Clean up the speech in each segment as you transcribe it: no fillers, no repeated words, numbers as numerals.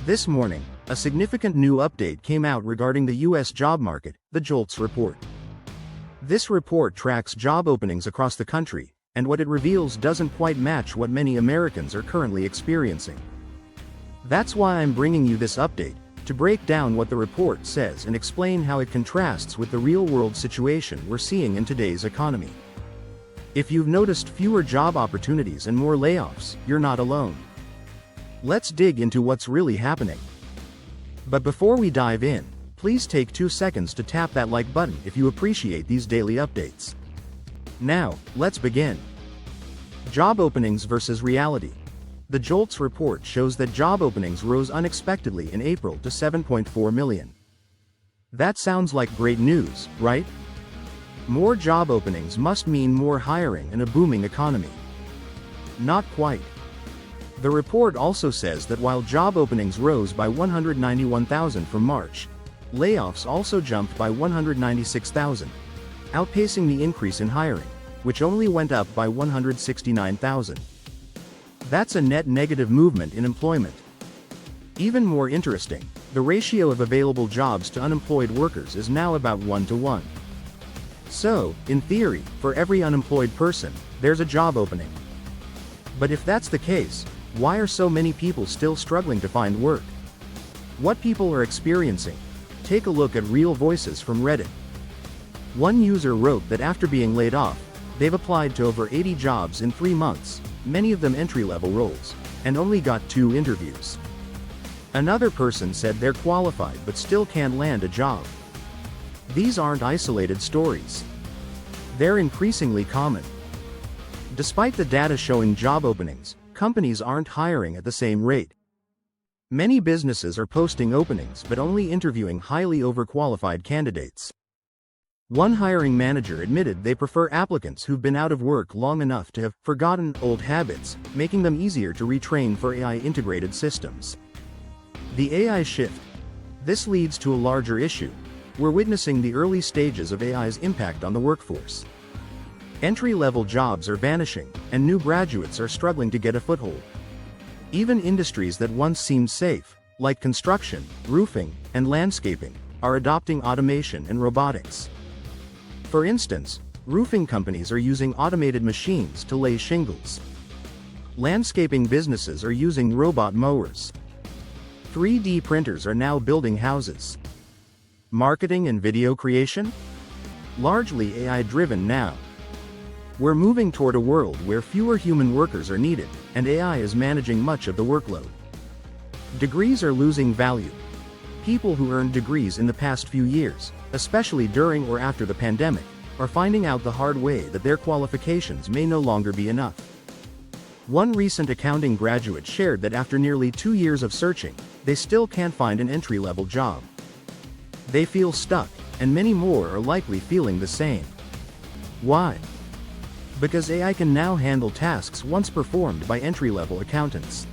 This morning, a significant new update came out regarding the U.S. job market, the JOLTS report. This report tracks job openings across the country, and what it reveals doesn't quite match what many Americans are currently experiencing. That's why I'm bringing you this update, to break down what the report says and explain how it contrasts with the real-world situation we're seeing in today's economy. If you've noticed fewer job opportunities and more layoffs, you're not alone. Let's dig into what's really happening. But before we dive in, please take 2 seconds to tap that like button if you appreciate these daily updates. Now, let's begin. Job openings versus reality. The JOLTS report shows that job openings rose unexpectedly in April to 7.4 million. That sounds like great news, right? More job openings must mean more hiring and a booming economy. Not quite. The report also says that while job openings rose by 191,000 from March, layoffs also jumped by 196,000, outpacing the increase in hiring, which only went up by 169,000. That's a net negative movement in employment. Even more interesting, the ratio of available jobs to unemployed workers is now about 1-to-1. So, in theory, for every unemployed person, there's a job opening. But if that's the case, why are so many people still struggling to find work? What people are experiencing? Take a look at real voices from Reddit. One user wrote that after being laid off, they've applied to over 80 jobs in 3 months, many of them entry-level roles, and only got 2 interviews. Another person said they're qualified but still can't land a job. These aren't isolated stories. They're increasingly common. Despite the data showing job openings, companies aren't hiring at the same rate. Many businesses are posting openings but only interviewing highly overqualified candidates. One hiring manager admitted they prefer applicants who've been out of work long enough to have forgotten old habits, making them easier to retrain for AI-integrated systems. The AI shift. This leads to a larger issue. We're witnessing the early stages of AI's impact on the workforce. Entry-level jobs are vanishing, and new graduates are struggling to get a foothold. Even industries that once seemed safe, like construction, roofing, and landscaping, are adopting automation and robotics. For instance, roofing companies are using automated machines to lay shingles. Landscaping businesses are using robot mowers. 3D printers are now building houses. Marketing and video creation? Largely AI-driven now. We're moving toward a world where fewer human workers are needed, and AI is managing much of the workload. Degrees are losing value. People who earned degrees in the past few years, especially during or after the pandemic, are finding out the hard way that their qualifications may no longer be enough. One recent accounting graduate shared that after nearly 2 years of searching, they still can't find an entry-level job. They feel stuck, and many more are likely feeling the same. Why? Because AI can now handle tasks once performed by entry-level accountants.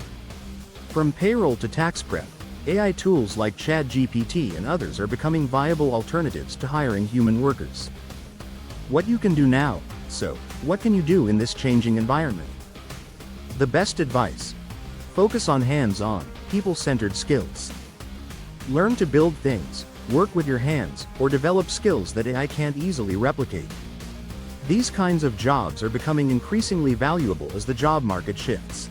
From payroll to tax prep, AI tools like ChatGPT and others are becoming viable alternatives to hiring human workers. What you can do now, so, what can you do in this changing environment? The best advice: focus on hands-on, people-centered skills. Learn to build things, work with your hands, or develop skills that AI can't easily replicate. These kinds of jobs are becoming increasingly valuable as the job market shifts.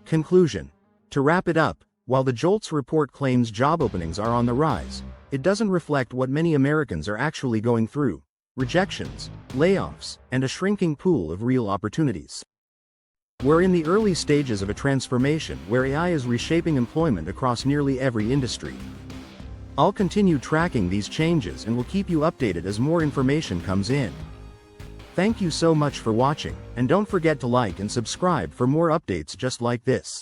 Conclusion. To wrap it up, while the JOLTS report claims job openings are on the rise, it doesn't reflect what many Americans are actually going through: rejections, layoffs, and a shrinking pool of real opportunities. We're in the early stages of a transformation where AI is reshaping employment across nearly every industry. I'll continue tracking these changes and will keep you updated as more information comes in. Thank you so much for watching, and don't forget to like and subscribe for more updates just like this.